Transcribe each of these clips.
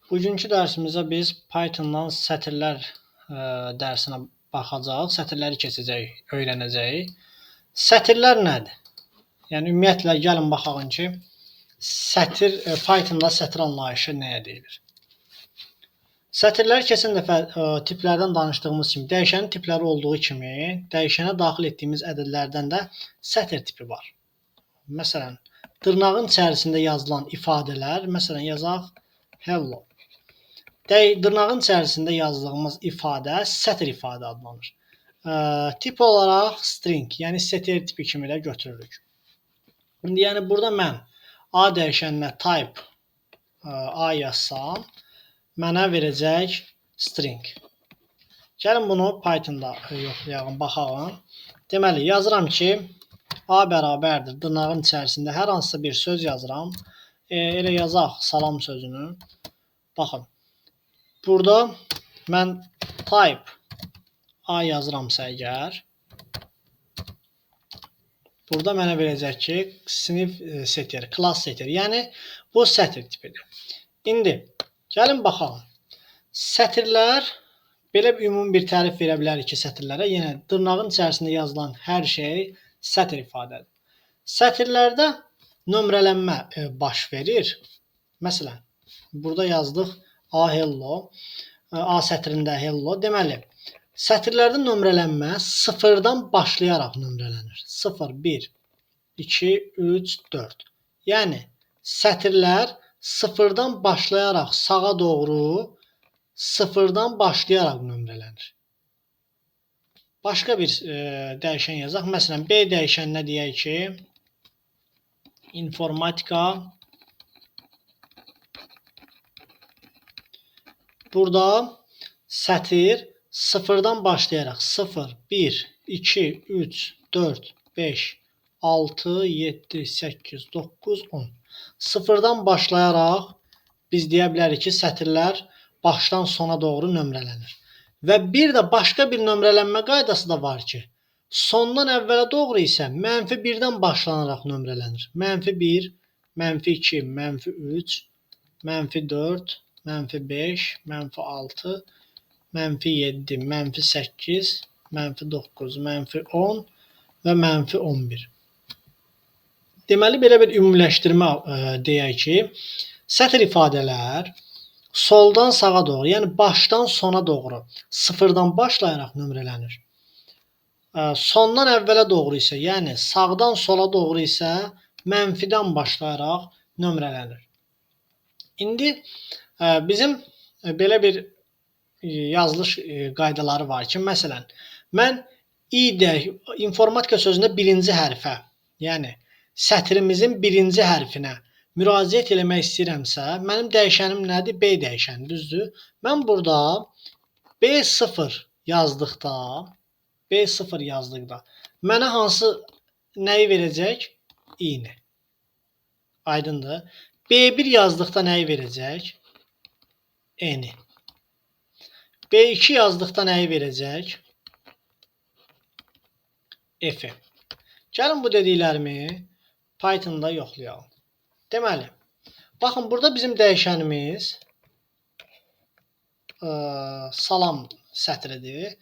Bugünkü dərsimizdə biz Pythondan sətirlər dərsinə baxacağıq. Sətirləri keçəcəyik, öyrənəcəyik. Sətirlər nədir? Yəni ümumiyyətlə gəlin baxaq ki, Pythonda sətir anlayışı nəyə deyilir? Sətirlər keçən dəfə tiplərdən danışdığımız kimi dəyişənin tipləri olduğu kimi, dəyişənə daxil etdiyimiz ədədlərdən də sətir tipi var. Məsələn, dırnağın içərisində yazılan ifadələr, məsələn yazaq hello. Dırnağın içərisində yazdığımız ifadə sətir ifadə adlanır. Tip olaraq string, yəni sətir tipi kimi də götürürük. İndi yəni burada mən A dəyişəninə type A yazsam, mənə verəcək string. Gəlin bunu Pythonda yoxlayalım, baxalım. Deməli, yazıram ki, A bərabərdir. Dırnağın içərisində hər hansısa bir söz yazıram. Elə yazaq salam sözünü. Baxın. Burada mən type A yazıramsa əgər, burada mənə verəcək ki, sinif setir, class setir. Yəni, bu sətir tipidir. İndi, gəlin baxalım. Sətirlər, belə ümumi bir tərif verə bilərik ki, sətirlərə, yenə dırnağın içərisində yazılan hər şey sətir ifadədir. Sətirlərdə nömrələnmə baş verir. Məsələn, burada yazdıq A hello, A sətrində hello. Deməli, sətirlərdə nömrələnmə sıfırdan başlayaraq nömrələnir. 0, 1, 2, 3, 4. Yəni, sətirlər sıfırdan başlayaraq sağa doğru sıfırdan başlayaraq nömrələnir. Başqa bir dəyişən yazaq. Məsələn, B dəyişəninə deyək ki, informatika. Burada sətir sıfırdan başlayaraq 0, 1, 2, 3, 4, 5, 6, 7, 8, 9, 10. Sıfırdan başlayaraq biz deyə bilərik ki, sətirlər başdan sona doğru nömrələnir. Və bir də başqa bir nömrələnmə qaydası da var ki, sondan əvvələ doğru isə mənfi 1-dən başlanaraq nömrələnir. Mənfi 1, mənfi 2, mənfi 3, mənfi 4, mənfi 5, mənfi 6, mənfi 7, mənfi 8, mənfi 9, mənfi 10 və mənfi 11. Deməli, belə bir ümumiləşdirmə deyək ki, sətir ifadələr soldan sağa doğru, yəni başdan sona doğru sıfırdan başlayaraq nömrələnir. Sondan əvvələ doğru isə, yəni sağdan sola doğru isə mənfidən başlayaraq nömrələnir. İndi bizim belə bir yazılış qaydaları var ki, məsələn, mən informatika sözündə birinci hərfə, yəni sətrimizin birinci hərfinə müraciət eləmək istəyirəmsə, mənim dəyişənim nədir? B dəyişəni, düzdür? Mən burada B0 yazdıqda mənə hansı nəyi verəcək? İ'ni. Aydındır. B1 yazdıqda nəyi verəcək? N'ni. B2 yazdıqda nəyi verəcək? F'i. Gəlin bu dediklərimi Pythonda yoxlayalım. Deməli, baxın, burada bizim dəyişənimiz salam sətridir.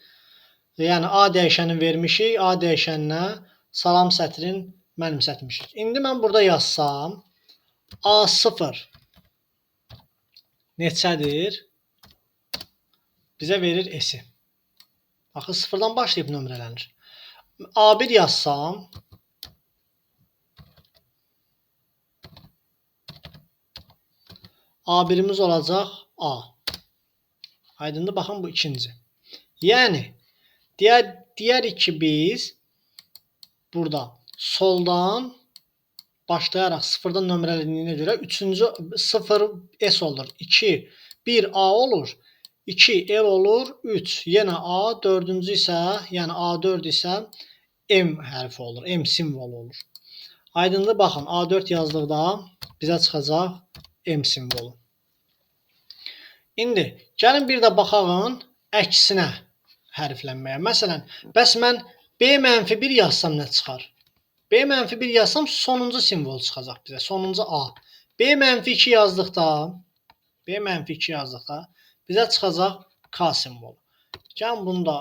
Yəni, A dəyişəni vermişik, A dəyişəninə salam sətrin mənimsətmişik. İndi mən burada yazsam, A0 neçədir? Bizə verir S-i. Baxın, sıfırdan başlayıb nömrələnir. A1 yazsam, A1'imiz olacaq A. Aydındır, baxın, bu ikinci. Yəni, deyərik ki, biz burada soldan başlayaraq sıfırdan nömrələdiyinə görə 3-cü 0 S olur, 2, 1 A olur, 2 L olur, 3 yenə A, 4-cü isə, yəni A4 isə M hərfi olur, M simvolu olur. Aydındır, baxın, A4 yazdıqda bizə çıxacaq M simvolu. İndi, gəlin bir də baxağın əksinə hərflənməyə. Məsələn, bəs mən B-1 yazsam nə çıxar? B-1 yazsam sonuncu simvol çıxacaq bizə, sonuncu A. B-2 yazdıqda B mənfi 2 yazdıqda bizə çıxacaq K simvolu. Gəlin bunu da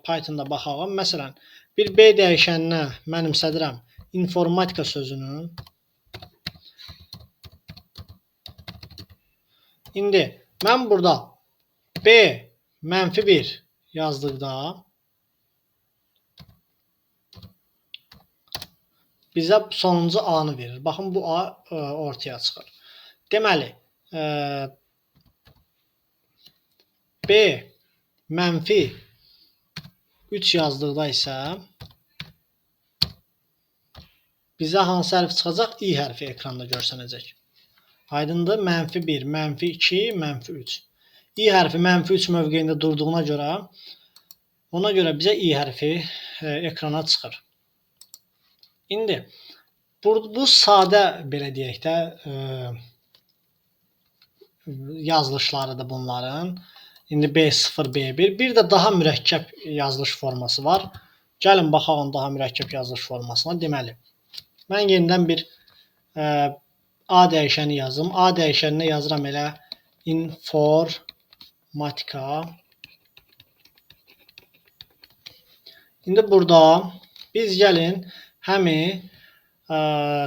Pythonda baxalım. Məsələn, bir B dəyişəninə mənimsədirəm informatika sözünü. İndi mən burada B mənfi 1 yazdıqda bizə sonuncu A-nı verir. Baxın, bu A ortaya çıxır. Deməli, B mənfi 3 yazdıqda isə bizə hansı hərf çıxacaq? I hərfi ekranda görsənəcək. Aydındır? Mənfi 1, mənfi 2, mənfi 3. I hərfi mənfi 3 mövqeyində durduğuna görə, ona görə bizə I hərfi ekrana çıxır. İndi bu sadə, belə deyək də, yazılışlarıdır bunların. İndi B0, B1. Bir də daha mürəkkəb yazılış forması var. Gəlin baxalım daha mürəkkəb yazılış formasına. Deməli, mən yenidən bir A dəyişəni yazım. A dəyişəninə yazıram elə informatika. İndi burada biz gəlin həmi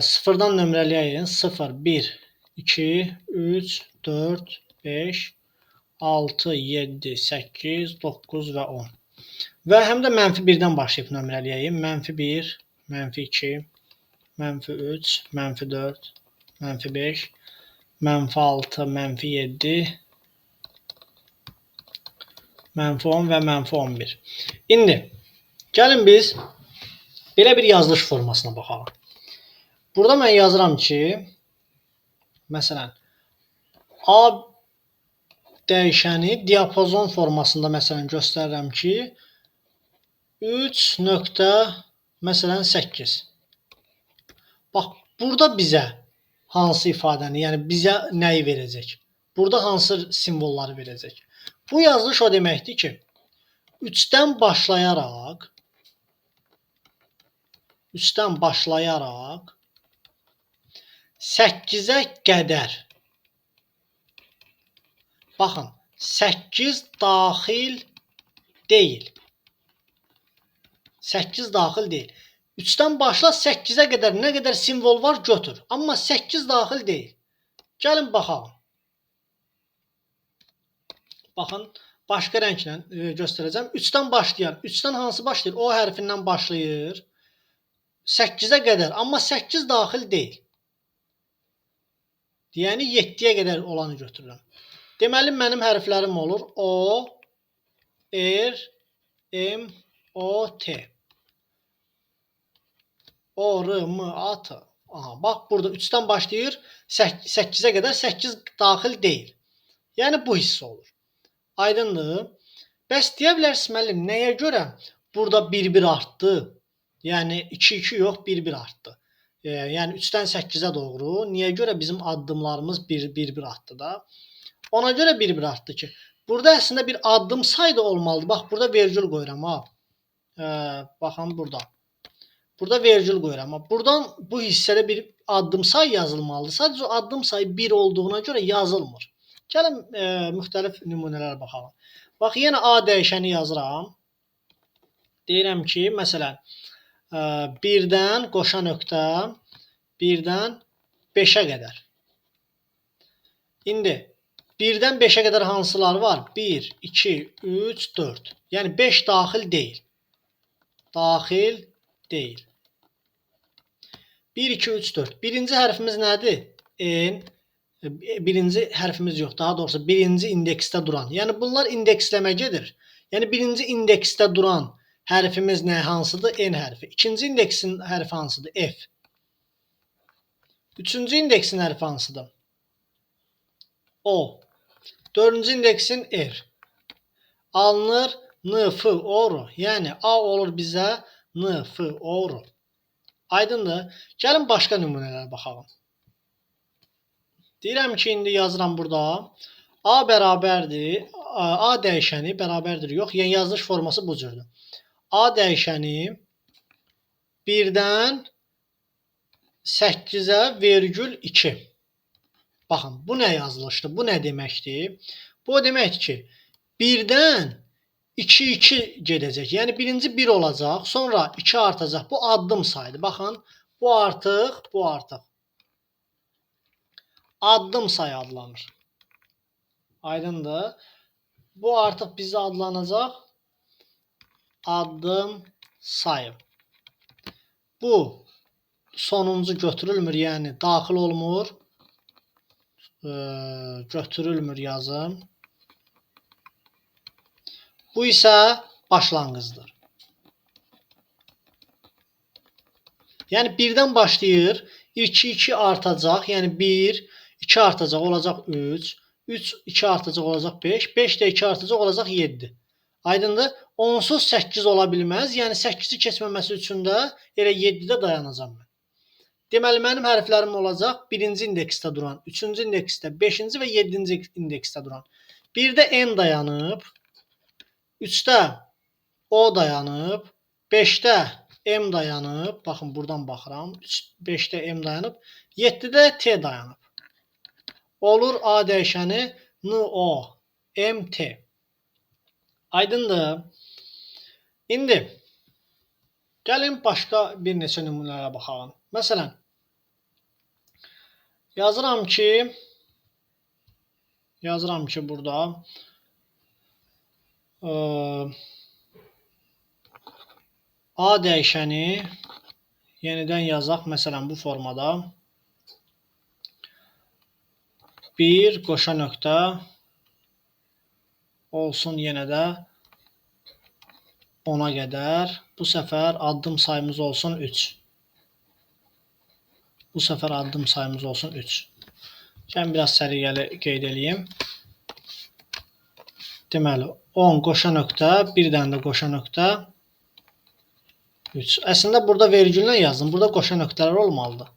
sıfırdan nömrələyək. 0, 1, 2, 3, 4, 5, 6, 7, 8, 9 və 10. Və həm də mənfi 1-dən başlayıb nömrələyəyim. Mənfi 1, mənfi 2, mənfi 3, mənfi 4, mənfi 5, mənfi 6, mənfi 7, mənfi 10 və mənfi 11. İndi gəlin biz belə bir yazılış formasına baxalım. Burada mən yazıram ki, məsələn, A dəyişəni diapazon formasında məsələn göstərirəm ki, 3.8. Bax, burada bizə hansı ifadəni, yəni bizə nəyi verəcək? Burada hansı simvolları verəcək? Bu yazılış o deməkdir ki, 3-dən başlayaraq 8-ə qədər. Baxın, 8 daxil deyil. 8 daxil deyil. 3-dən başla 8-ə qədər nə qədər simvol var götür. Amma 8 daxil deyil. Gəlin baxalım. Baxın, başqa rənglə göstərəcəm. 3-dən başlayan. 3-dən hansı başlayır? O hərfindən başlayır. 8-ə qədər. Amma 8 daxil deyil. Yəni 7-yə qədər olanı götürürəm. Deməli, mənim hərflərim olur O, R, M, O, T. O, R, M, A, T. Aha, bax, burada 3-dən başlayır, 8-ə qədər 8 daxil deyil. Yəni, bu hissə olur. Aydındır. Bəs deyə bilərsiniz, müəllim, nəyə görə burada 1-1 artdı? Yəni, 2-2 yox, 1-1 artdı. Yəni, 3-dən 8-ə doğru. Niyə görə bizim addımlarımız 1-1 artdı da? Ona görə 1-1 artdı ki, burada əslində bir addım sayı da olmalıdır. Bax, burada vergül qoyuram, ha. Baxın, burada. Burada vergül qoyuram. Buradan bu hissədə bir addım sayı yazılmalıdır. Sadəcə addım sayı 1 olduğuna görə yazılmır. Gəlin, müxtəlif nümunələrə baxalım. Bax, yenə A dəyişəni yazıram. Deyirəm ki, məsələn, 1-dən qoşa nöqtə, 1-dən 5-ə qədər. İndi 1-dən 5-ə qədər hansılar var? 1, 2, 3, 4. Yəni 5 daxil deyil. Daxil deyil. 1, 2, 3, 4. Birinci hərfimiz nədir? N. Birinci hərfimiz yox. Daha doğrusu birinci indeksdə duran. Yəni bunlar indeksləməcədir. Yəni birinci indeksdə duran hərfimiz nə? Hansıdır? N hərfi. İkinci indeksin hərfi hansıdır? F. Üçüncü indeksin hərfi hansıdır? O. Dördüncü indeksin R. Alınır N, F, O. Yəni A olur bizə N, F, O. Aydındır. Gəlin başqa nümunələrə baxalım. Deyirəm ki, indi yazıram burada. A bərabərdir. A dəyişəni bərabərdir. Yox, yəni yazılış forması bu cürdür. A dəyişəni 1-dən 8-ə vergül 2. Baxın, bu nə yazılışdı? Bu nə deməkdir? Bu o deməkdir ki, 1-dən 2 gedəcək. Yəni birinci 1 olacaq, sonra 2 artacaq. Bu addım sayıdır. Baxın, bu artıq addım sayı adlanır. Aydındır? Bu artıq bizə adlanacaq addım sayı. Bu sonuncu götürülmür, yəni daxil olmur. Götürülmür yazım. Bu isə başlanğıcdır. Yəni 1-dən başlayır, 2 artacaq, yəni 1, 2 artacaq, olacaq 3, 3, 2 artacaq, olacaq 5, 5 də 2 artacaq, olacaq 7. Aydındır? Onsuz 8 ola bilməz, yəni 8-i keçməməsi üçün də elə 7-də dayanacam mən. Deməli, mənim hərflərim olacaq 1-ci indeksdə duran, 3-cü indeksdə, 5-ci və 7-ci indeksdə duran. 1-də N dayanıb, 3-də O dayanıb, 5-də M dayanıb, baxın buradan baxıram, 5-də M dayanıb, 7-də T dayanıb. Olur A dəyişəni NO, MT. Aydındır? İndi gəlin başqa bir neçə nümunələrə baxalım. Məsələn, yazıram ki burada A dəyişəni yenidən yazaq, məsələn bu formada 1 qoşa nöqtə olsun yenə də 10-a qədər. Bu səfər addım sayımız olsun 3. Bu səfər addım sayımız olsun 3. Gəlin biraz səliqəli qeyd edeyim. Deməli 10 qoşa nöqtə, bir dənə də qoşa nöqtə 3. Əslində burada vergüllə yazdım. Burada qoşa nöqtələr olmalıdır.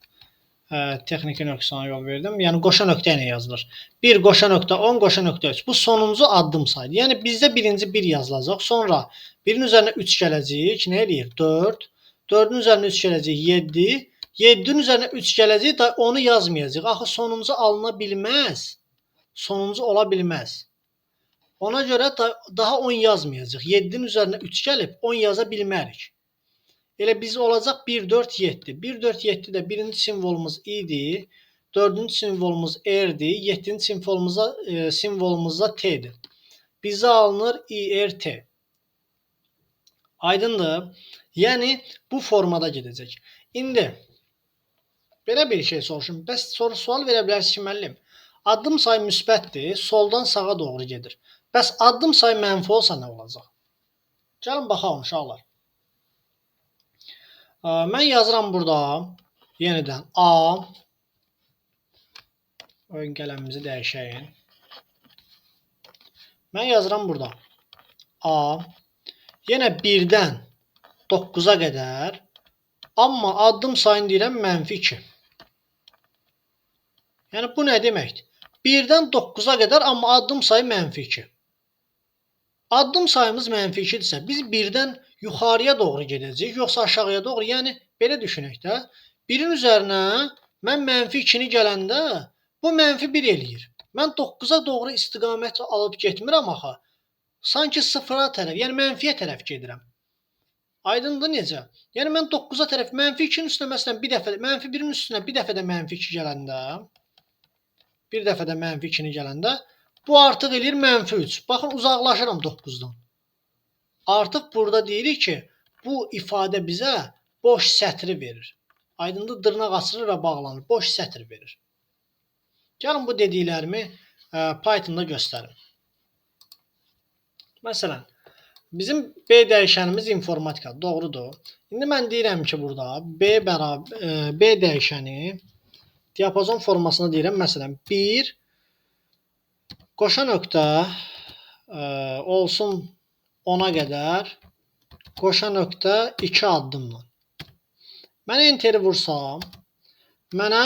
Texniki nöqsana yol verdim. Yəni qoşa nöqtə ilə yazılır. 1 qoşa nöqtə 10 qoşa nöqtə 3. Bu sonuncu addım saydı. Yəni bizdə birinci 1 yazılacaq. Sonra 1-in üzərinə 3 gələcək. Nə eləyir? 4. 4-ün üzərinə 3 gələcək. 7. 7-nin üzərinə 3 gələcək. Onu yazmayacaq. Axı sonuncu alına bilməz. Sonuncu ola bilməz. Ona görə daha 10 yazmayacaq. 7-nin üzərinə 3 gəlib 10 yaza bilmərik. Elə biz olacaq 1, 4, 7. 1, 4, 7 də birinci simvolumuz i-dir. Dördüncü simvolumuz r-dir. 7-ci simvolumuz da t-dir. Bizə alınır i-r-t. Aydındır? Yəni, bu formada gedəcək. İndi, belə bir şey soruşum. Bəs sual verə bilərsiniz ki, müəllim, addım sayı müsbətdir, soldan sağa doğru gedir. Bəs addım sayı mənfi olsa nə olacaq? Gəlin baxalım, uşaqlar. Mən yazıram burada yenidən A. Oyun qələmimizi dəyişəyin. Mən yazıram burada A. Yenə 1-dən 9-a qədər. Amma addım sayını deyirəm -2. Yəni bu nə deməkdir? 1-dən 9-a qədər, amma addım sayı -2. Addım sayımız -2-dirsə, biz 1-dən yuxarıya doğru gedəcəyik, yoxsa aşağıya doğru? Yəni, belə düşünək də. 1-in üzərinə mən -2-ni gələndə, bu -1 eləyir. Mən 9-a doğru istiqamət alıb getmirəm axı. Sanki 0-a tərəf, yəni mənfiyə tərəf gedirəm. Aydındır necə? Yəni, mən 9-a tərəf -2-nin üstünə, məsələn, -1-in üstünə bir dəfə də -2 gələndə, bir dəfə də -2-ni gələndə, bu artıq eləyir -3. Baxın, uzaqlaşıram 9-dan. Artıq burada deyirik ki, bu ifadə bizə boş sətri verir. Aydındır, dırnaq açılır və bağlanır. Boş sətr verir. Gəlin bu dediklərimi Pythonda göstərim. Məsələn, bizim B dəyişənimiz informatikadır. Doğrudur. İndi mən deyirəm ki, burada B dəyişəni diapazon formasında deyirəm. Məsələn, 1 qoşa nöqtə olsun 10-a qədər, qoşa nöqtə 2 addımla. Mən enteri vursam, mənə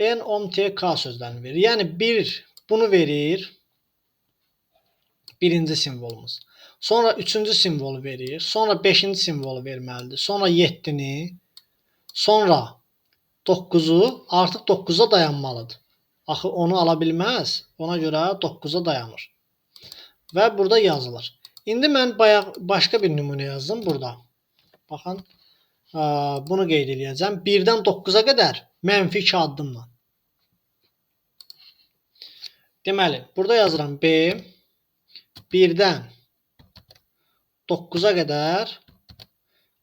n-om-t-k sözlərini verir. Yəni 1 bunu verir, birinci simvolumuz. Sonra 3-cü simvolu verir, sonra 5-ci simvolu verməlidir. Sonra 7-ni, sonra 9-u, artıq 9-a dayanmalıdır. Axı onu ala bilməz. Ona görə 9-a dayanır. Və burada yazılır. İndi mən bayaq başqa bir nümunə yazdım burada. Baxın, bunu qeyd edəcəm. 1-dən 9-a qədər -2 addımla. Deməli, burada yazıram B 1-dən 9-a qədər,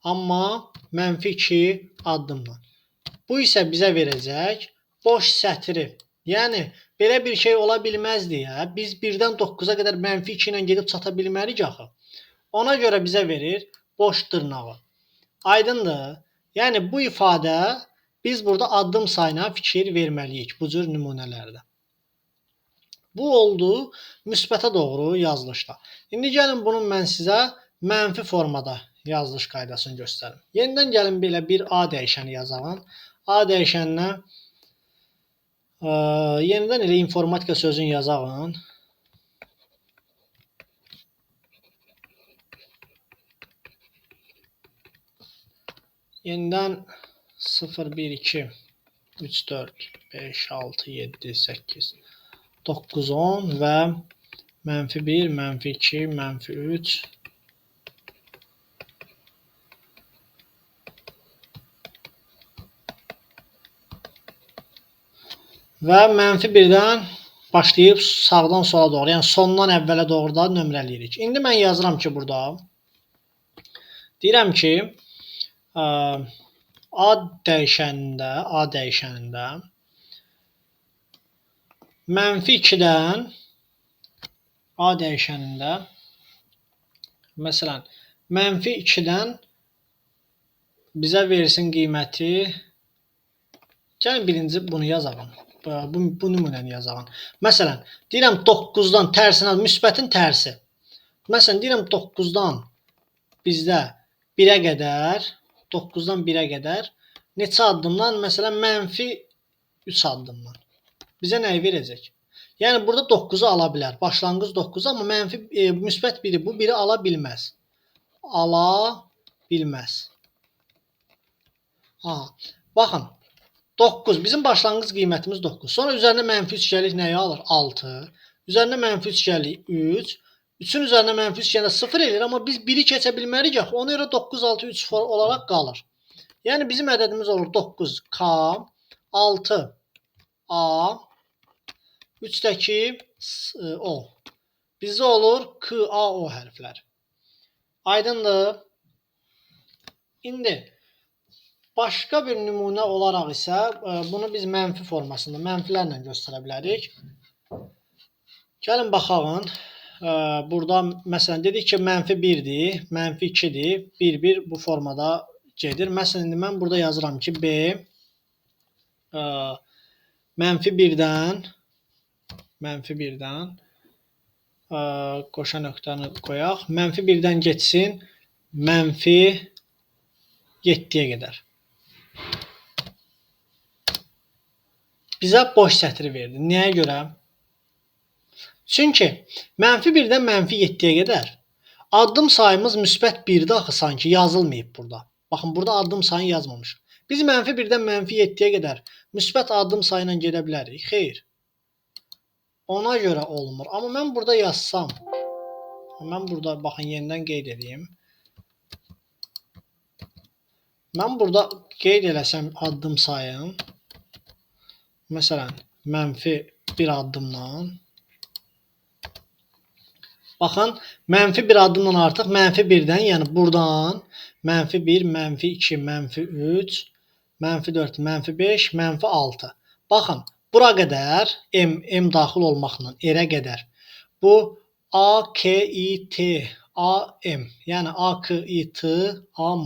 amma -2 addımla. Bu isə bizə verəcək boş sətri. Yəni, belə bir şey ola bilməzdi ya. Biz 1-dən 9-a qədər -2 ilə gedib çata bilmərik axı. Ona görə bizə verir boş dırnağı. Aydındır? Yəni, bu ifadə biz burada addım sayına fikir verməliyik bu cür nümunələrdə. Bu oldu müsbətə doğru yazılışda. İndi gəlin bunun mən sizə mənfi formada yazılış qaydasını göstərim. Yenidən gəlin belə bir A dəyişəni yazalım. A dəyişəninə yenidən elə informatika sözünü yazalım. Yenidən 0, 1, 2, 3, 4, 5, 6, 7, 8, 9, 10 və -1, -2, -3 və -1-dən başlayıb sağdan sola doğru, yəni sondan əvvələ doğru da nömrələyirik. İndi mən yazıram ki, burada deyirəm ki, A dəyişənində -2-dən A dəyişənində məsələn -2-dən bizə versin qiyməti. Gəlin birinci bunu yazalım. Bu nümunəni yazalım. Məsələn, deyirəm 9-dan tərsinə, müsbətin tərsi. Məsələn, deyirəm 9-dan bizdə 1-ə qədər, 9-dan 1-ə qədər neçə addımdan? Məsələn, -3 addımdan. Bizə nəyi verəcək? Yəni, burada 9-u ala bilər. Başlanğıc 9, amma müsbət 1-i, bu 1-i ala bilməz. Ala bilməz. Baxın, 9, bizim başlanğıc qiymətimiz 9. Sonra üzərinə -3 gəlik nəyi alır? 6. Üzərinə -3 gəlik 3. 3-ün üzərinə -3 gəndə 0 eləyir, amma biz 1-i keçə bilmərik axı. Ona görə 9, 6, 3 olaraq qalır. Yəni, bizim ədədimiz olur 9K, 6A, 3-dəki O. Bizdə olur KAO hərflər. Aydındır? İndi başqa bir nümunə olaraq isə bunu biz mənfi formasında, mənfilərlə göstərə bilərik. Gəlin baxalım. Burada məsələn dedik ki, -1-dir, -2-dir, 1-1 bu formada gedir. Məsələn, indi mən burada yazıram ki, B -1-dən qoşa nöqtəni qoyaq. -1-dən getsin, -7-yə qədər. Bizə boş sətri verdi. Nəyə görə? Çünki -1-dən -7-yə qədər addım sayımız müsbət 1-də axı sanki yazılmayıb burada. Baxın, burada addım sayını yazmamışıq. Biz -1-dən -7-yə qədər müsbət addım sayı ilə gedə bilərik. Xeyr. Ona görə olmur. Amma mən burada yazsam, mən burada baxın yenidən qeyd edeyim. Mən burada qeyd eləsəm addım sayım, məsələn, -1 addımla, baxın, -1 addımdan artıq -1-dən, yəni buradan -1, -2, -3, -4, -5, -6. Baxın, bura qədər M daxil olmaqla R-ə qədər. Bu A, K, I, T, A, M. Yəni A, K, I, T, A, M.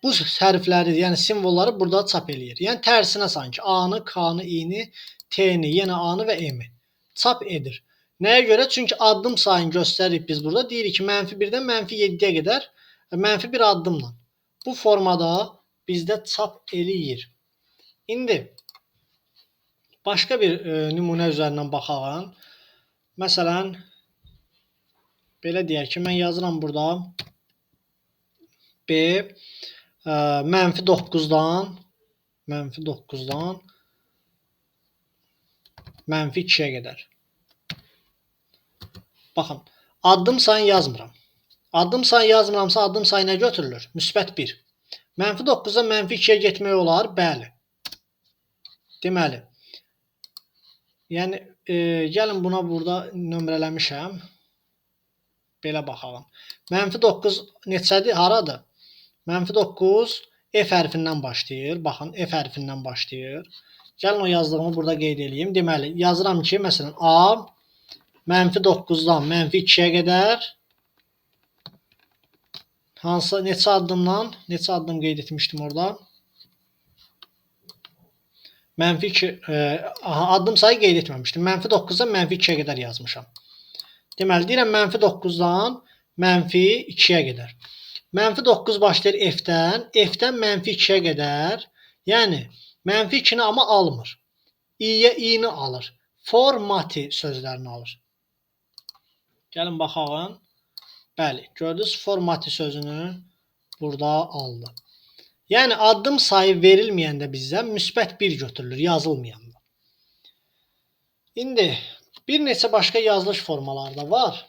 Bu hərfləri, yəni simvolları burada çap eləyir. Yəni tərsinə sanki A-nı, K-nı, I-ni, T-ni, yenə A-nı və M-i çap edir. Nəyə görə? Çünki addım sayını göstəririk biz burada. Deyirik ki, -1-dən -7-yə qədər -1 addımla. Bu formada bizdə çap eləyir. İndi başqa bir nümunə üzərindən baxalım. Məsələn, belə deyək ki, mən yazıram burada B -9-dan mənfi 2-yə qədər. Baxın, addım sayını yazmıram. Addım sayı yazmıramsa addım sayı nə götürülür? Müsbət 1. Mənfi 9-dan mənfi 2-yə getmək olar? Bəli. Deməli, yəni gəlin buna burada nömrələmişəm. Belə baxalım. Mənfi 9 neçədir? Haradır? Mənfi 9 F hərfindən başlayır. Baxın, F hərfindən başlayır. Gəlin o yazdığımı burada qeyd edeyim. Deməli, yazıram ki, məsələn, A mənfi 9-dan mənfi 2-yə qədər hansı, neçə addımdan, neçə addım qeyd etmişdim orada? Mənfi 2, addım sayı qeyd etməmişdim. Mənfi 9-dan mənfi 2-yə qədər yazmışam. Deməli, deyirəm mənfi 9-dan mənfi 2-yə qədər. Mənfi 9 başlayır F-dən, F-dən mənfi 2-yə qədər. Yəni, mənfi 2-ni amma almır. İ-yə i-ni alır. Formati sözlərini alır. Gəlin baxalım. Bəli, gördünüz formati sözünü burada aldı. Yəni addım sayı verilməyəndə bizə müsbət 1 götürülür, yazılmayanda. İndi bir neçə başqa yazılış formaları da var.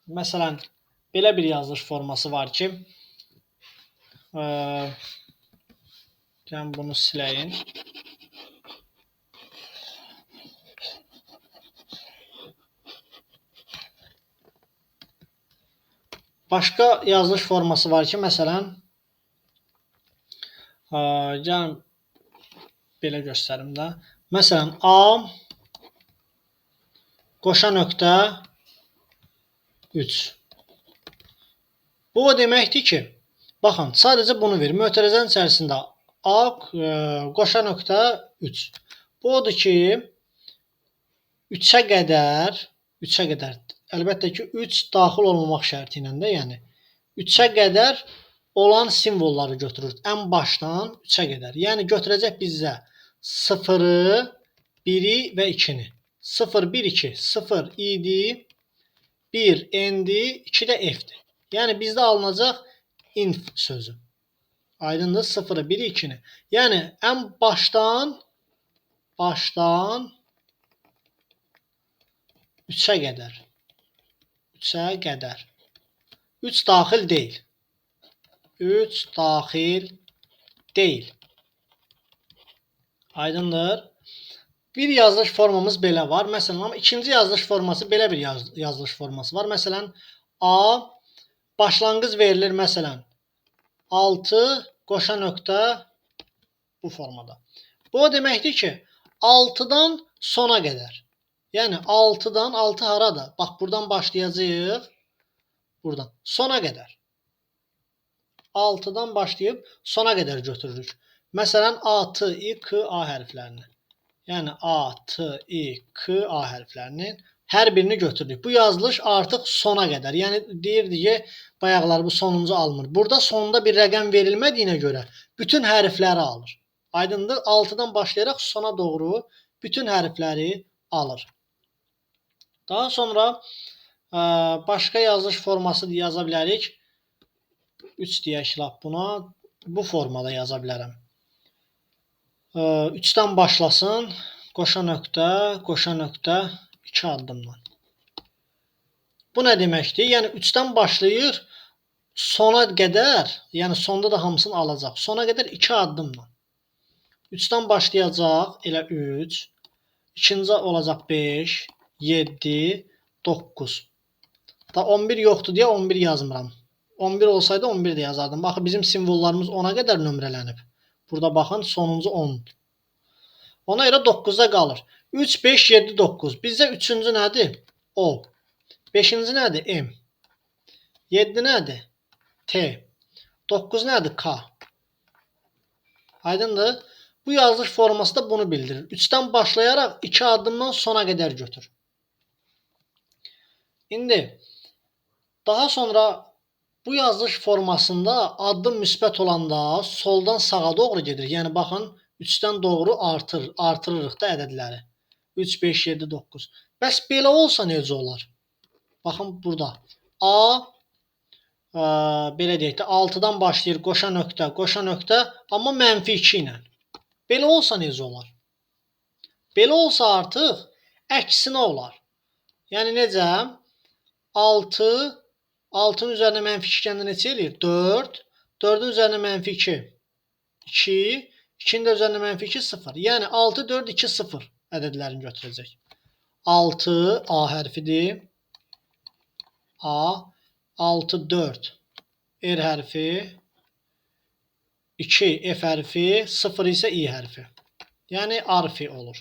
Məsələn, belə bir yazılış forması var ki, gəlin bunu siləyim. Başqa yazılış forması var ki, məsələn, gəlin belə göstərim də. Məsələn, A qoşa nöqtə 3. Bu o deməkdir ki, baxın, sadəcə bunu verir. Mötərizənin içərisində A qoşa nöqtə 3. Bu odur ki, 3-ə qədər, əlbəttə ki, 3 daxil olmamaq şərti ilə də, yəni 3-ə qədər olan simvolları götürür. Ən başdan 3-ə qədər. Yəni götürəcək bizə 0-ı, 1-i və 2-ni. 0, 1, 2. 0 idi, 1 n-di, 2 də f-dir. Yəni bizdə alınacaq inf sözü. Aydındır? 0-ı, 1-i, 2-ni. Yəni ən başdan 3-ə qədər. 3-ə qədər. 3 daxil deyil. 3 daxil deyil. Aydındır? Bir yazılış formamız belə var. Məsələn, amma ikinci yazılış forması belə bir yazılış forması var. Məsələn, A başlanğıc verilir, məsələn, 6 qoşa nöqtə bu formada. Bu o deməkdir ki, 6-dan sona qədər. Yəni 6-dan 6 harada? Bax, buradan başlayacağıq. Buradan sona qədər. 6-dan başlayıb sona qədər götürürük. Məsələn, A, T, I, K, A hərflərini. Yəni A, T, I, K, A hərflərinin hər birini götürdük. Bu yazılış artıq sona qədər. Yəni deyirdi ki, bayaqlar bu sonuncu almır. Burada sonunda bir rəqəm verilmədiyinə görə bütün hərfləri alır. Aydındır? 6-dan başlayaraq sona doğru bütün hərfləri alır. Daha sonra başqa yazılış forması yaza bilərik. 3 deyək lap buna. Bu formada yaza bilərəm. 3-dən başlasın. Qoşa nöqtə 2 addımdan. Bu nə deməkdir? Yəni 3-dən başlayır, sona qədər, yəni sonda da hamısını alacaq. Sona qədər 2 addımla. 3-dən başlayacaq, elə 3. İkinci olacaq 5, 7, 9. Da 11 yoxdur deyə 11 yazmıram. 11 olsaydı 11 də yazardım. Baxın, bizim simvollarımız 10-a qədər nömrələnib. Burada baxın, sonuncu 10. Ona görə 9-da qalır. 3, 5, 7, 9. Bizdə 3-cü nədir? O. 5-ci nədir? M. 7 nədir? T. 9 nədir? K. Aydındır? Bu yazılış forması da bunu bildirir. 3-dən başlayaraq 2 addımdan sona qədər götür. İndi daha sonra bu yazılış formasında addım müsbət olanda soldan sağa doğru gedir. Yəni baxın, 3-dən doğru artırırıq da ədədləri. 3, 5, 7, 9. Bəs belə olsa necə olar? Baxın burada. A belə deyək də 6-dan başlayır qoşa nöqtə, amma mənfi 2 ilə. Belə olsa necə olar? Belə olsa artıq əksinə olar. Yəni necə? 6, 6-nın üzərinə mənfi 2 gəndə neçə eləyir? 4, 4-ün üzərinə mənfi 2, 2, 2-nin də üzərinə mənfi 2, 0. Yəni 6, 4, 2, 0 ədədlərini götürəcək. 6 A hərfidir. A, 6, 4 R hərfi, 2 F hərfi, 0 isə I hərfi. Yəni arfi olur.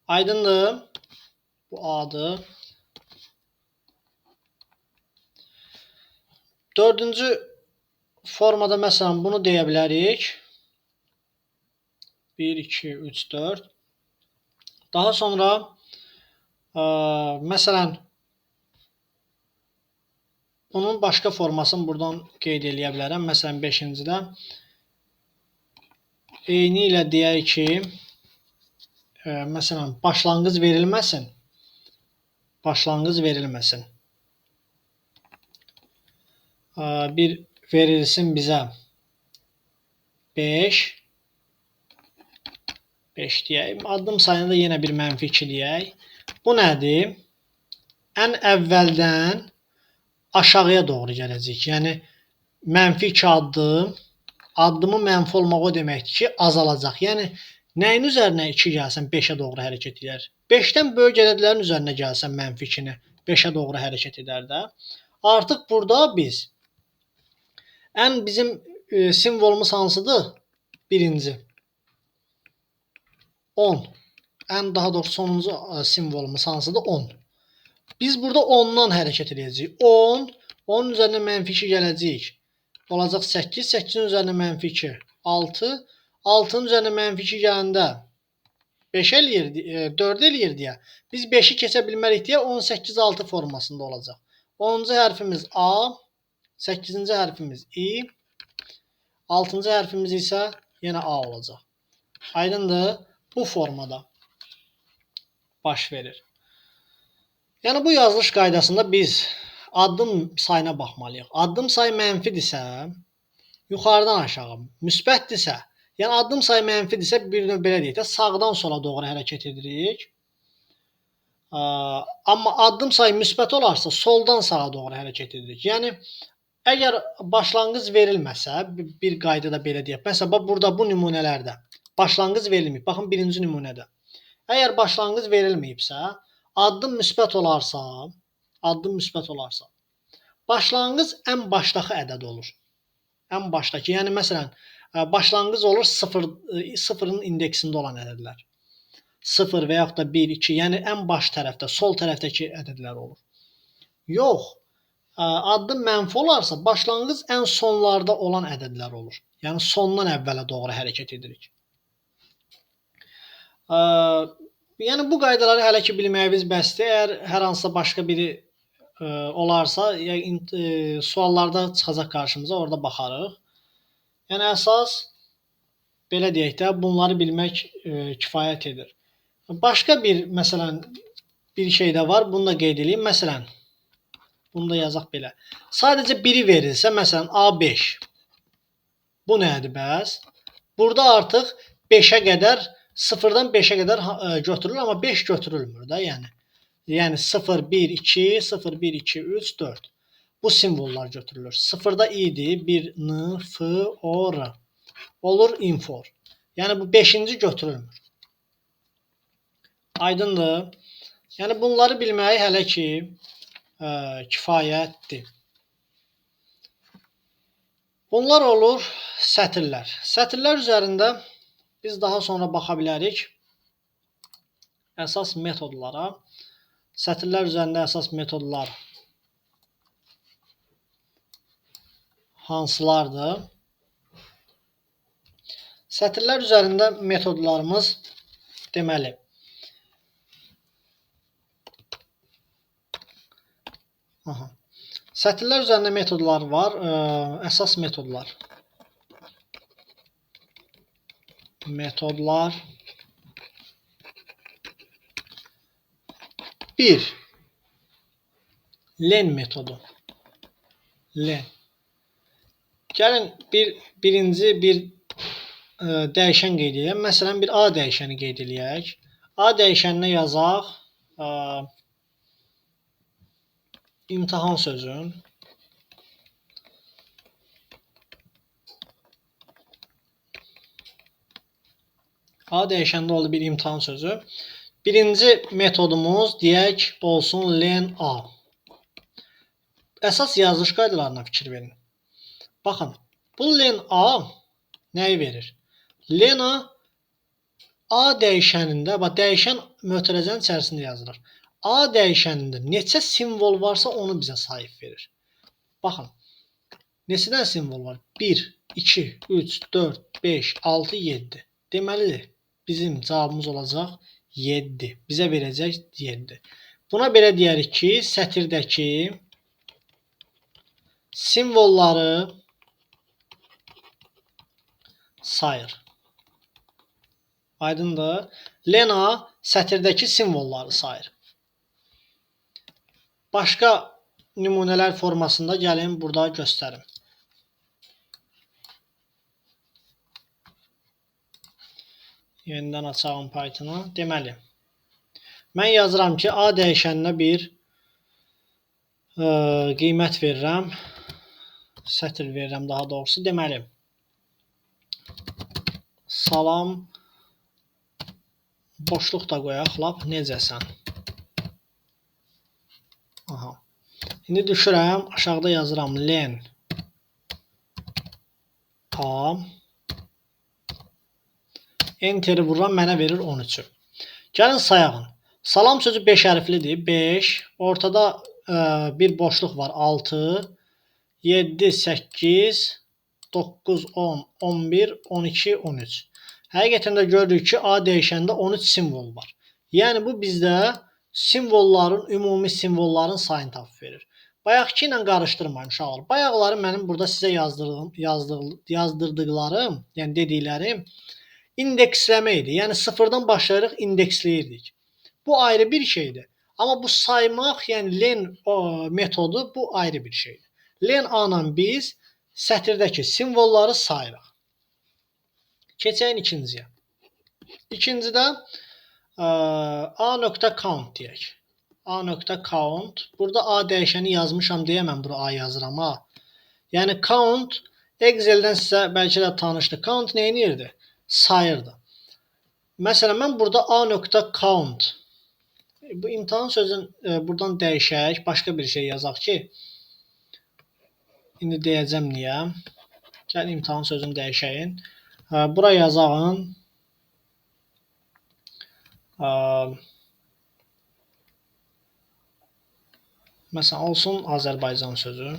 Aydındır. Bu A'dır. Dördüncü formada məsələn bunu deyə bilərik. 1, 2, 3, 4. Daha sonra məsələn bunun başqa formasını buradan qeyd eləyə bilərəm. Məsələn 5-cidə eyni ilə deyək ki, məsələn başlanğıc verilməsin. Başlanğıc verilməsin. Bir verilsin bizə 5. 5 deyək. Addım sayına da yenə bir mənfi 2 deyək. Bu nədir? Ən əvvəldən aşağıya doğru gələcək. Yəni mənfi 2 addım, addımın mənfi olmaq o deməkdir ki, azalacaq. Yəni nəyin üzərinə 2 gəlsən 5-ə doğru hərəkət edər? 5-dən böyük ədədlərin üzərinə gəlsən mənfi 2-ni 5-ə doğru hərəkət edər də. Artıq burada biz bizim simvolumuz hansıdır? Birinci. 10. Daha doğrusu sonuncu simvolumuz hansıdır? 10. Biz burada 10-dan hərəkət edəcəyik. 10, 10-un üzərinə mənfi 2 gələcək. Olacaq 8, 8-in üzərinə mənfi 2, 6, 6-nın üzərinə mənfi 2 gələndə 5 eləyir, 4 eləyir deyə. Biz 5-i keçə bilmərik deyə 18, 6 formasında olacaq. 10-cu hərfimiz A, 8-ci hərfimiz I, 6-cı hərfimiz isə yenə A olacaq. Aydındır? Bu formada baş verir. Yəni bu yazılış qaydasında biz addım sayına baxmalıyıq. Addım sayı mənfidirsə, yuxarıdan aşağı, müsbətdirsə, yəni addım sayı mənfidirsə, bir növ belə deyək də, sağdan sola doğru hərəkət edirik. Amma addım sayı müsbət olarsa, soldan sağa doğru hərəkət edirik. Yəni əgər başlanğıc verilməsə, bir qaydada belə deyək. Məsələn, burada bu nümunələrdə başlanğıc verilməyib. Baxın, birinci nümunədə. Əgər başlanğıc verilməyibsə, addım müsbət olarsa, başlanğıc ən başdakı ədəd olur. Ən başdakı, yəni məsələn, başlanğıc olur 0-ın indeksində olan ədədlər. 0 və yaxud da 1, 2, yəni ən baş tərəfdə, sol tərəfdəki ədədlər olur. Yox, addım mənfi olarsa, başlanğıc ən sonlarda olan ədədlər olur. Yəni sondan əvvələ doğru hərəkət edirik. Yəni bu qaydaları hələ ki bilməyimiz bəsdir. Əgər hər hansısa başqa biri olarsa, suallarda çıxacaq qarşımıza, orada baxarıq. Yəni əsas belə deyək də, bunları bilmək kifayət edir. Başqa bir, məsələn, bir şey də var. Bunu da qeyd edeyim. Məsələn, bunu da yazaq belə. Sadəcə biri verilsə, məsələn, A5. Bu nədir bəs? Burada artıq 5-ə qədər, 0-dan 5-ə qədər götürülür, amma 5 götürülmür da, yəni. Yəni 0, 1, 2, 0, 1, 2, 3, 4. Bu simvollar götürülür. 0-da i-dir, 1, n, f, o, r. Olur infor. Yəni bu 5-ci götürülmür. Aydındır. Yəni bunları bilməyi hələ ki kifayətdir. Bunlar olur sətirlər. Sətirlər üzərində biz daha sonra baxa bilərik əsas metodlara. Sətirlər üzərində əsas metodlar hansılardır? Sətirlər üzərində metodlarımız deməli sətirlər üzərində metodlar var. Əsas metodlar. Metodlar 1. Len metodu. Len. Gəlin birinci bir dəyişən qeyd edək. Məsələn, bir A dəyişəni qeyd edək. A dəyişəninə yazaq imtahan sözün. A dəyişəndə oldu bir imtahan sözü. Birinci metodumuz deyək olsun len A. Əsas yazılış qaydalarına fikir verin. Baxın, bu len A nəyi verir? Len A dəyişənində, bax dəyişən mötərizənin içərisində yazılır. A dəyişənində neçə simvol varsa onu bizə sayıb verir. Baxın, neçədən simvol var? 1, 2, 3, 4, 5, 6, 7. Deməli, bizim cavabımız olacaq 7. Bizə verəcək 7. Buna belə deyərik ki, sətirdəki simvolları sayır. Aydındır. Len A sətirdəki simvolları sayır. Başqa nümunələr formasında gəlin burada göstərim. Yenidən açalım Python-u. Deməli, mən yazıram ki, A dəyişəninə bir qiymət verirəm. Sətir verirəm daha doğrusu. Deməli, salam, boşluq da qoyaq, lap necəsən? Aha. İndi düşürəm, aşağıda yazıram len A. Enteri vururam, mənə verir 13'ü. Gəlin sayağın. Salam sözü 5 hərflidir. 5. Ortada bir boşluq var. 6, 7, 8, 9, 10, 11, 12, 13. Həqiqətən də gördük ki, A dəyişəndə 13 simvol var. Yəni bu bizdə simvolların, ümumi simvolların sayını tapıb verir. Bayaqki ilə qarışdırmayın uşaqlar. Bayaqları mənim burada sizə yazdırdıqlarım, yəni dediklərim indeksləmə idi. Yəni sıfırdan başlayaraq indeksləyirdik. Bu ayrı bir şeydir. Amma bu saymaq, yəni len metodu bu ayrı bir şeydir. Len A-la biz sətirdəki simvolları sayırıq. Keçək ikinciyə. İkincidə A.count deyək. A.count. Burada A dəyişəni yazmışam deyə mən bura A yazıram ha. Yəni count Excel-dən sizə bəlkə də tanışdır. Count nə edirdi? Sayırdı. Məsələn, mən burada A.count. Bu imtahan sözün buradan dəyişək. Başqa bir şey yazaq ki, indi deyəcəm niyə. Gəl imtahan sözünü dəyişəyin. Bura yazağın. Məsələn, olsun Azərbaycan sözü.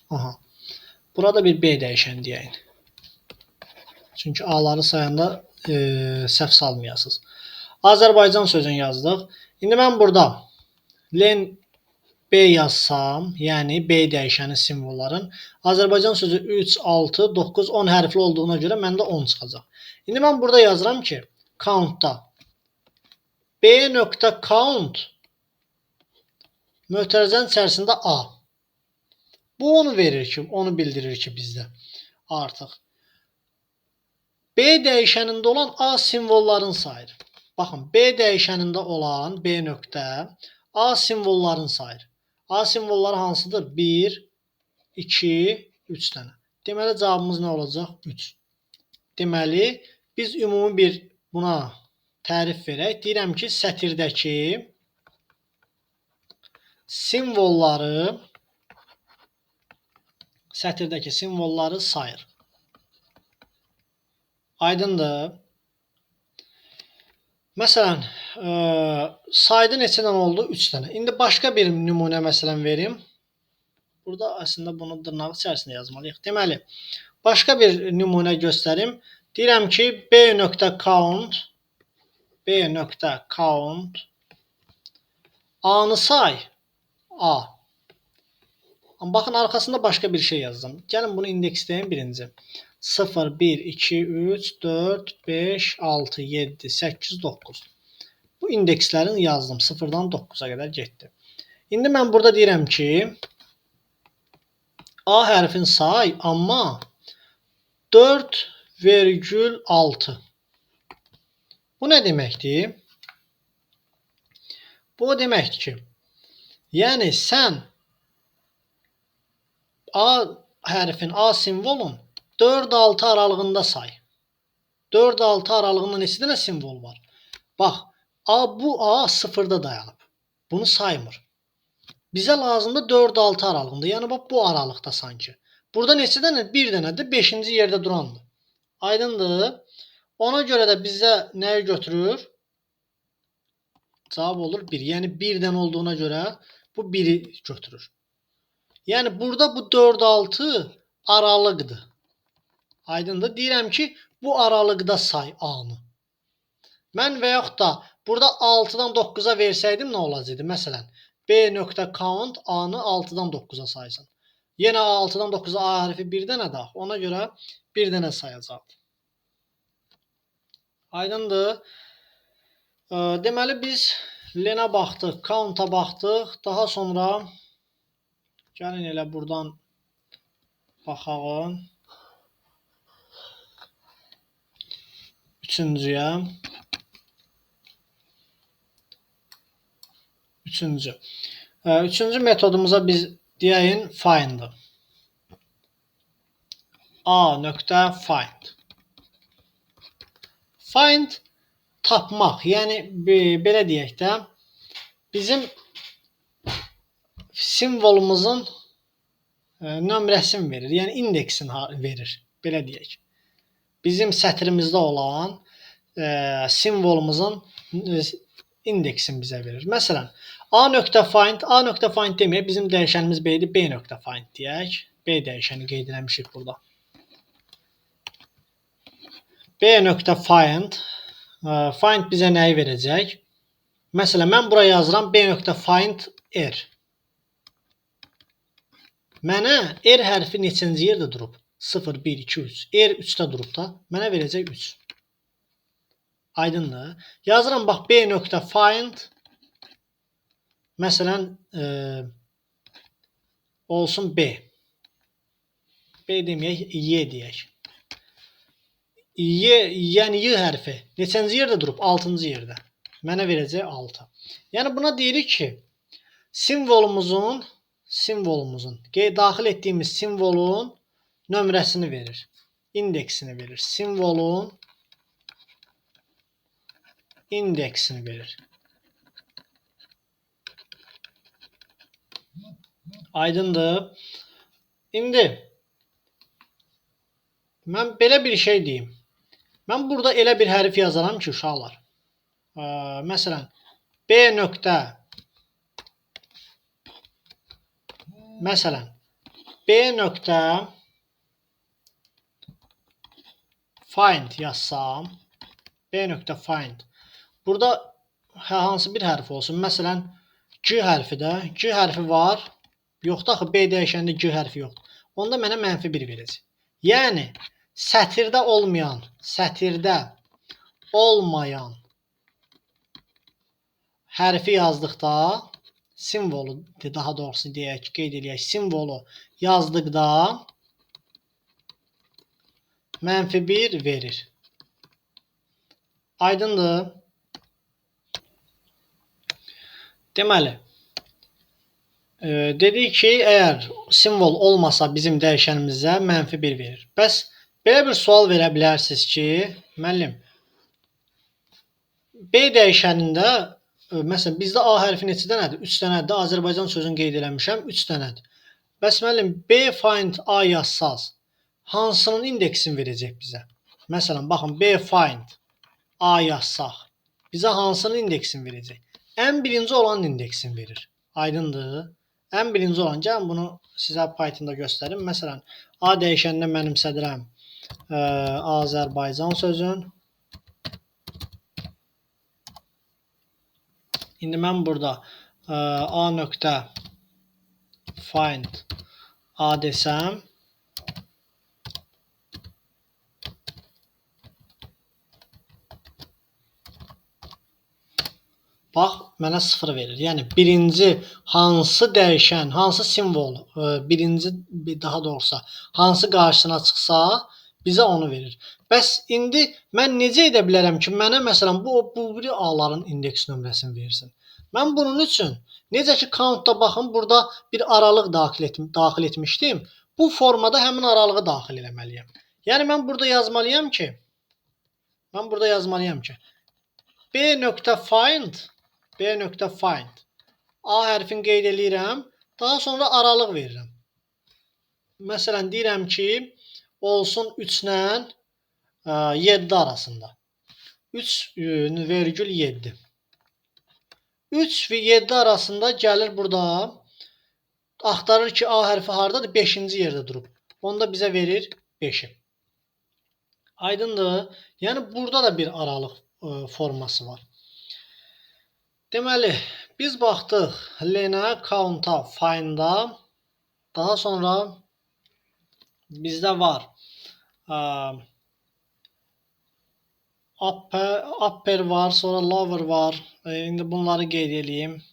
Aha. Burada bir B dəyişən deyəyin. Çünki A-ları sayanda səhv salmayasınız. Azərbaycan sözünü yazdıq. İndi mən burada len B yazsam, yəni B dəyişəni simvolların Azərbaycan sözü 3, 6, 9, 10 hərfli olduğuna görə məndə 10 çıxacaq. İndi mən burada yazıram ki, countda B.count mötərizənin içərisində A. Bu onu verir ki, onu bildirir ki bizdə artıq. B dəyişənində olan A simvolların sayır. Baxın, B dəyişənində olan B nöqtə A simvolların sayır. A simvolları hansıdır? 1, 2, 3 dənə. Deməli, cavabımız nə olacaq? 3. Deməli, biz ümumi bir buna tərif verək. Deyirəm ki, sətirdəki simvolları sayır. Aydındır. Məsələn, saydı neçə dənə oldu? 3 dənə. İndi başqa bir nümunə məsələn verim. Burada əslində bunu dırnaq içərisində yazmalıyıq. Deməli, başqa bir nümunə göstərim. Deyirəm ki, B.count A-nı say. A. Amma baxın, arxasında başqa bir şey yazdım. Gəlin bunu indeksləyim birinci. 0, 1, 2, 3, 4, 5, 6, 7, 8, 9. Bu indekslərini yazdım. 0-dan 9-a qədər getdi. İndi mən burada deyirəm ki, A hərfin say, amma 4,6. Bu nə deməkdir? Bu o deməkdir ki, yəni sən A hərfin, A simvolun 4-6 aralığında say. 4-6 aralığında neçə dənə simvol var? Bax, bu A sıfırda dayanıb. Bunu saymır. Bizə lazımdır 4-6 aralığında. Yəni bax bu aralıqda sanki. Burada neçə dənə? Bir dənədir. 5-ci yerdə durandır. Aydındır? Ona görə də bizə nəyi götürür? Cavab olur 1. Yəni 1-dən olduğuna görə bu 1-i götürür. Yəni burada bu 4-6 aralıqdır. Aydındır? Deyirəm ki, bu aralıqda say A-nı. Mən və yaxud da burada 6-dan 9-a versəydim nə olacaqdı? Məsələn, B.count A-nı 6-dan 9-a saysın. Yenə 6-dan 9-a A hərfi bir dənədir. Ona görə bir dənə sayacaqdır. Aydındır? Deməli biz lenə baxdıq, count'a baxdıq. Daha sonra gəlin elə buradan baxaq. Üçüncüyə. Üçüncü metodumuza biz deyəyin find-ı. A.find. Find tapmaq. Yəni belə deyək də, bizim simvolumuzun nömrəsini verir. Yəni indeksini verir. Belə deyək. Bizim sətrimizdə olan simvolumuzun indeksini bizə verir. Məsələn, A.find deməyək, bizim dəyişənimiz B idi, B.find deyək. B dəyişəni qeyd eləmişik burada. B.find bizə nəyi verəcək? Məsələn, mən buraya yazıram B.find R. Mənə R hərfi neçənci yerdə durub? 0, 1, 2, 3. R 3-də durub da. Mənə verəcək 3. Aydındır. Yazıram, bax, B.find məsələn, olsun B. B deməyək, Y deyək. Yəni Y hərfi neçənci yerdə durub? 6-cı yerdə. Mənə verəcək 6. Yəni buna deyirik ki, simvolumuzun daxil etdiyimiz simvolun nömrəsini verir. İndeksini verir. Simvolun indeksini verir. Aydındır. İndi mən belə bir şey deyim. Mən burada elə bir hərf yazaram ki, uşaqlar. Məsələn, B.find yazsam, B.find. Burada hansı bir hərf olsun? Məsələn, G hərfi də. G hərfi var. Yoxdur axı, B dəyişəndə G hərfi yoxdur. Onda mənə -1 verəcək. Yəni, sətirdə olmayan hərfi yazdıqda, simvolu, daha doğrusu deyək, qeyd eləyək, simvolu yazdıqda -1 verir. Aydındır. Deməli, dedik ki, əgər simvol olmasa bizim dəyişənimizə -1 verir. Bəs belə bir sual verə bilərsiniz ki, müəllim, B dəyişənində, məsələn, bizdə A hərfi neçə dənədir? 3 dənədir. Azərbaycan sözünü qeyd eləmişəm, 3 dənədir. Bəs müəllim, B.find A yazsaz, hansının indeksini verəcək bizə? Məsələn, baxın, B.find A yazsaq, bizə hansının indeksini verəcək? Ən birinci olan indeksini verir. Aydındır. Ən birinci olan, gəlin bunu sizə Pythonda göstərim. Məsələn, A dəyişəninə mənimsədirəm Azərbaycan sözün. İndi mən burada A.find A desəm, Bax, mənə 0 verir. Yəni birinci hansı dəyişən, hansı simvol, birinci daha doğrusu hansı qarşısına çıxsa, bizə onu verir. Bəs indi mən necə edə bilərəm ki, mənə məsələn bu biri A-ların indeks nömrəsini versin? Mən bunun üçün necə ki countda baxın, burada bir aralıq daxil etmişdim. Bu formada həmin aralığı daxil eləməliyəm. Yəni mən burada yazmalıyam ki, b.find A hərfini qeyd eləyirəm, daha sonra aralıq verirəm. Məsələn deyirəm ki, olsun 3 ilə 7 arasında. 3,7. 3 və 7 arasında gəlir burada. Axtarır ki, A hərfi hardadır? 5-ci yerdə durub. Onda bizə verir 5-i. Aydındır? Yəni burada da bir aralıq forması var. Deməli, biz baxdıq Lena, Count'a, Find'a. Daha sonra bizdə var upper var, sonra lower var. İndi bunları qeyd edeyim.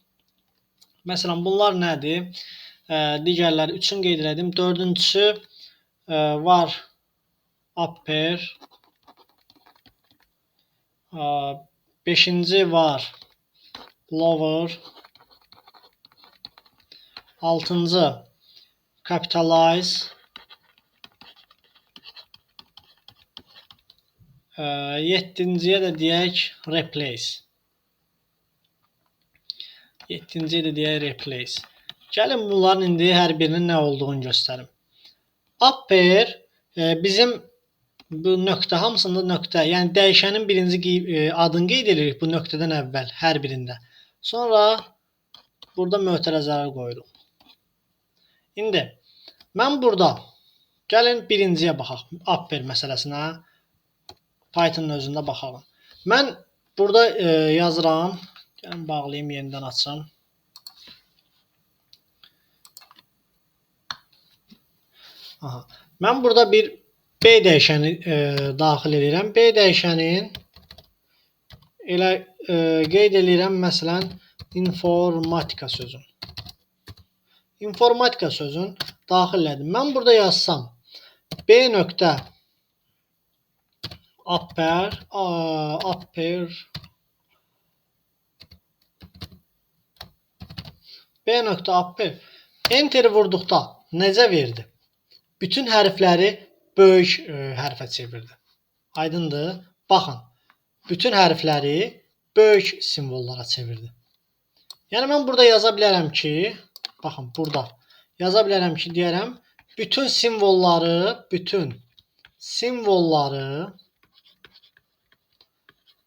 Məsələn, bunlar nədir? Digərləri 3-ünü qeyd elədim. 4-cüsü var upper. 5-ci var lower. 6-cı capitalize. 7-ciyə də deyək replace. 7-ciyə də deyək replace. Gəlin bunların indi hər birinin nə olduğunu göstərim. Upper bizim bu nöqtə, hamısında nöqtə, yəni dəyişənin birinci adını qeyd edirik bu nöqtədən əvvəl hər birində. Sonra burada mötərizələr qoyuruq. İndi mən burada gəlin birinciyə baxaq, upper məsələsinə. Python'ın özündə baxalım. Mən burada yazıram. Gəlin bağlayayım, yenidən açsam. Mən burada bir B dəyişəni daxil edirəm. B dəyişənin elə qeyd edirəm məsələn informatika sözün. İnformatika sözün daxil elədim. Mən burada yazsam B nöqtə upper B nöqtə upper Enter vurduqda necə verdi? Bütün hərfləri böyük hərfə çevirdi. Aydındır? Baxın. Bütün hərfləri böyük simvollara çevirdi. Yəni mən burada yaza bilərəm ki, baxın burada yaza bilərəm ki, deyərəm bütün simvolları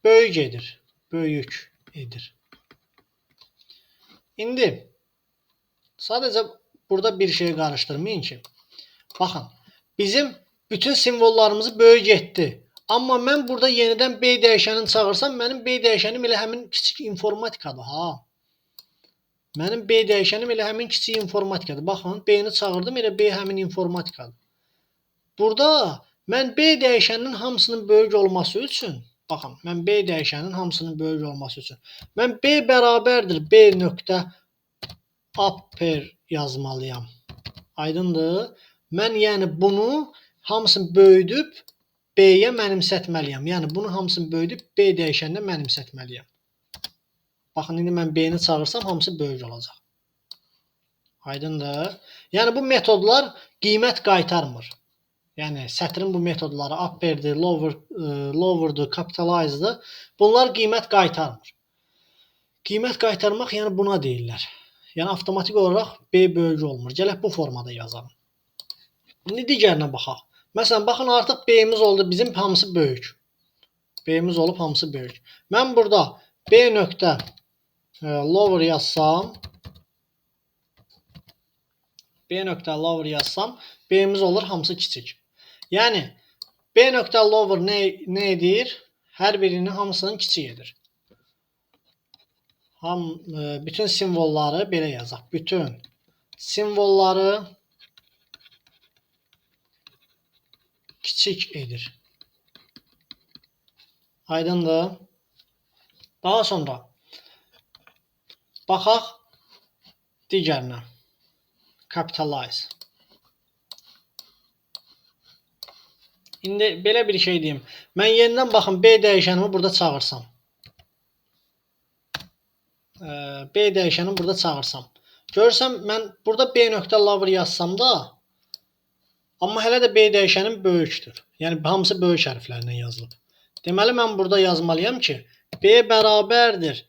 böyük edir. İndi sadəcə burada bir şey qarışdırmayın ki, baxın, bizim bütün simvollarımızı böyük etdi. Amma mən burada yenidən B dəyişənini çağırsam, mənim B dəyişənim elə həmin kiçik informatikadır, ha. Mənim B dəyişənim elə həmin kiçik informatikadır. Baxın, B-ni çağırdım, elə B həmin informatikadır. Burada mən B dəyişəninin hamısının böyük olması üçün, baxın, mən B dəyişəninin hamısının böyük olması üçün, mən B bərabərdir B nöqtə upper yazmalıyam. Aydındır? Mən yəni bunu hamısını böyüdüb B-yə mənimsətməliyəm. Yəni bunu hamısını böyüdüb B dəyişəninə mənimsətməliyəm. Baxın, indi mən B-ni çağırsam hamısı böyük olacaq. Aydındır? Yəni bu metodlar qiymət qaytarmır. Yəni sətrin bu metodları upperdir, lowerdır, capitalizedir. Bunlar qiymət qaytarmır. Qiymət qaytarmaq yəni buna deyirlər. Yəni avtomatik olaraq B böyük olmur. Gələk bu formada yazalım. İndi digərinə baxaq. Məsələn, baxın artıq B-miz oldu, bizim hamısı böyük. B-miz olub hamısı böyük. Mən burada B nöqtə lower yazsam, B-miz olur hamısı kiçik. Yəni B nöqtə lower nə edir? Hər birinin hamısının kiçik edir. Bütün simvolları belə yazaq. Bütün simvolları kiçik edir. Aydındır? Daha sonra Baxaq digərinə. Capitalize. İndi belə bir şey deyim. Mən yenidən baxın B dəyişənimi burada çağırsam. B dəyişənimi burada çağırsam. Görürsəm mən burada B.lover yazsam da, amma hələ də B dəyişənim böyükdür. Yəni hamısı böyük hərflərlə yazılıb. Deməli mən burada yazmalıyam ki, B bərabərdir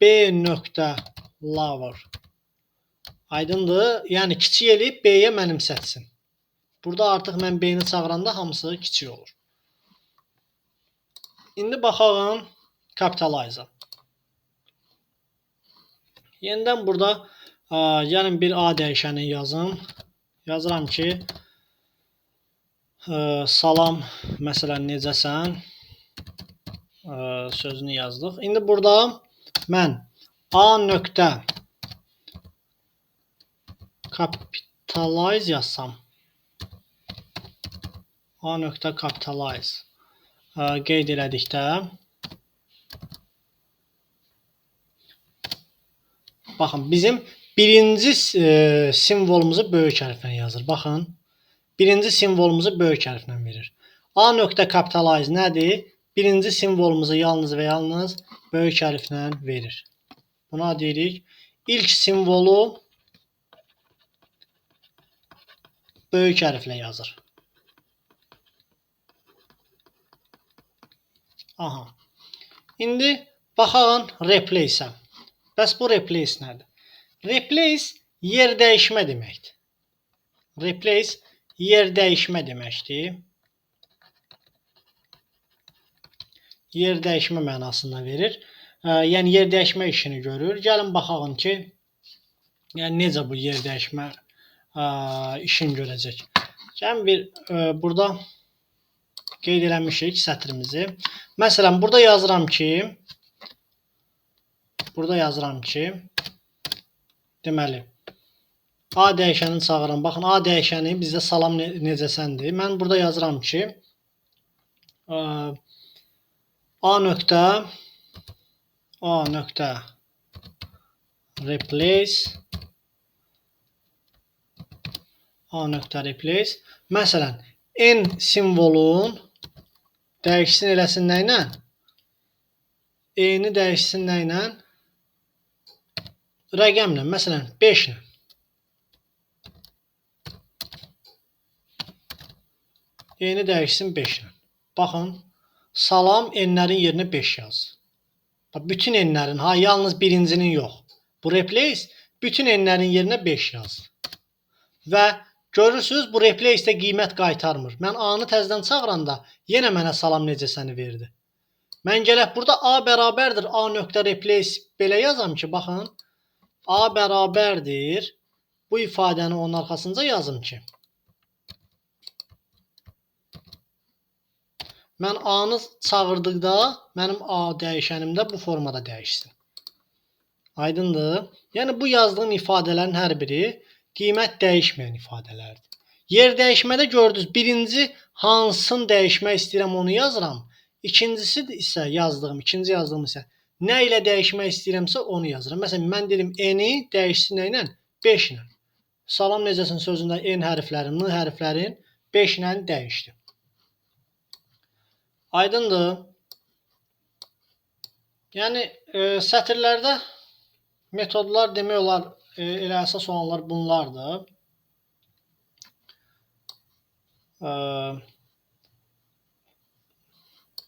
B.lover. Aydındır? Yəni kiçik eləyib B-yə mənimsətsin. Burada artıq mən B-ni çağıranda hamısı kiçik olur. İndi baxalım capitalize-a. Yenidən burada gəlin bir A dəyişəni yazım. Yazıram ki, salam, məsələn, necəsən? Sözünü yazdıq. İndi burada mən A.capitalize yazsam. A.capitalize qeyd elədikdə baxın, bizim birinci simvolumuzu böyük hərflə yazır. Baxın, birinci simvolumuzu böyük hərflə verir. A.capitalize nədir? Birinci simvolumuzu yalnız və yalnız böyük hərflə verir. Buna deyirik, ilk simvolu böyük hərflə yazır. Aha. İndi baxaq replace-ə. Bəs bu replace nədir? Replace yer dəyişmə deməkdir. Replace yer dəyişmə deməkdir. Yer dəyişmə mənasını verir. Yəni yer dəyişmə işini görür. Gəlin baxaq ki, yəni necə bu yer dəyişmə işini görəcək. Gəlin bir burada qeyd eləmişik sətrimizi. Məsələn, burada yazıram ki, deməli, A dəyişənini çağıram. Baxın, A dəyişəni bizdə salam necəsəndir. Mən burada yazıram ki, A.replace məsələn, N simvolun dəyişsin eləsin nə ilə? E-ni dəyişsin nə ilə? Rəqəmlə, məsələn, 5 ilə. E-ni dəyişsin 5 ilə. Baxın, salam N-lərin yerinə 5 yaz. Bütün N-lərin, yalnız birincinin yox. Bu replace bütün N-lərin yerinə 5 yaz. Və görürsünüz, bu replace-də qiymət qaytarmır. Mən A-nı təzədən çağıranda yenə mənə salam necəsəni verdi. Mən gələk burada A bərabərdir A.replace belə yazam ki, baxın, A bərabərdir. Bu ifadəni onun arxasınca yazım ki, mən A-nı çağırdıqda mənim A dəyişənim də bu formada dəyişsin. Aydındır? Yəni bu yazdığım ifadələrin hər biri qiymət dəyişməyən ifadələrdir. Yer dəyişmədə gördünüz, birinci hansını dəyişmək istəyirəm onu yazıram. İkincisi isə ikinci yazdığım isə nə ilə dəyişmək istəyirəmsə onu yazıram. Məsələn, mən dedim N-i dəyişsin nə ilə? 5 ilə. Salam necəsin sözündə N hərflərin, N hərflərin 5 ilə dəyişdi. Aydındır? Yəni, sətirlərdə metodlar demək olar, elə əsas olanlar bunlardır.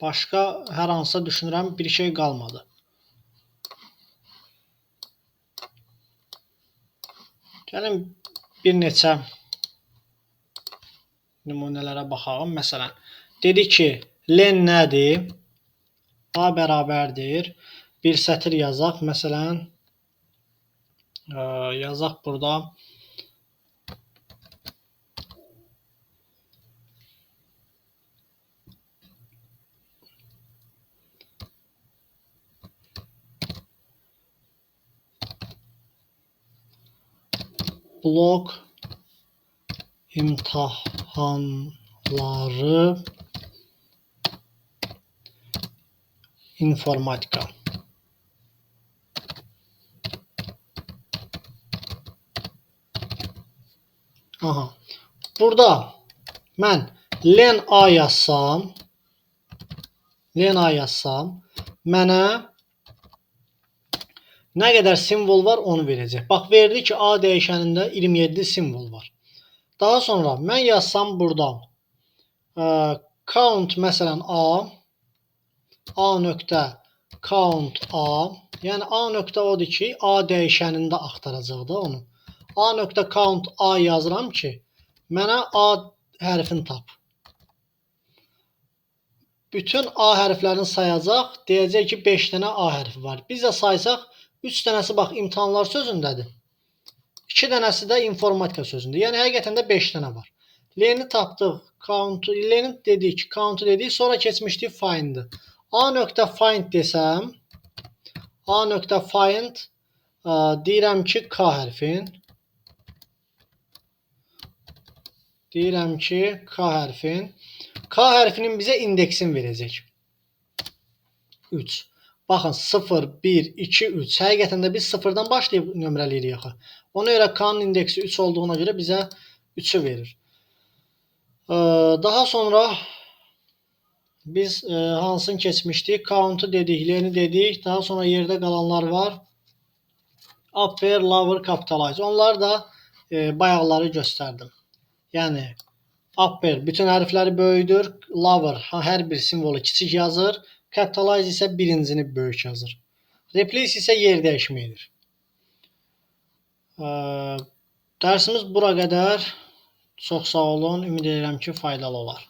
Başqa hər hansısa düşünürəm bir şey qalmadı. Gəlin bir neçə nümunələrə baxalım. Məsələn, dedi ki, len nədir? A bərabərdir. Bir sətir yazaq. Məsələn, yazaq burada. Blok imtahanları informatika. Aha. Burada mən len A yazsam, mənə nə qədər simvol var onu verəcək. Bax, verdi ki, A dəyişənində 27 simvol var. Daha sonra mən yazsam buradan count məsələn A nöqtə count A, yəni A nöqtə odur ki, A dəyişənində axtaracaq da onu. A nöqtə count A yazıram ki, mənə A hərfini tap. Bütün A hərflərini sayacaq, deyəcək ki, 5 dənə A hərfi var. Biz də saysaq, 3 dənəsi bax imtahanlar sözündədir. 2 dənəsi də informatika sözündə. Yəni həqiqətən də 5 dənə var. Leni tapdıq, Leni dedik, count'u dedik, sonra keçmişdik find'ı. A.find desəm, A.find deyirəm ki, K hərfin. K hərfinin bizə indeksin verəcək. 3. Baxın, 0, 1, 2, 3. Həqiqətən də biz 0-dan başlayıb nömrələyirik axı. Ona görə K-nın indeksi 3 olduğuna görə bizə 3'ü verir. Daha sonra biz hansını keçmişdik? Count'u dedik, leni dedik. Daha sonra yerdə qalanlar var. Upper, lower, capitalize. Onları da bayaqları göstərdim. Yəni, upper bütün hərfləri böyüdür. Lower hər bir simvolu kiçik yazır. Capitalize isə birincini böyük yazır. Replace isə yer dəyişməkdir. Dərsimiz bura qədər. Çox sağ olun. Ümid edirəm ki, faydalı olar.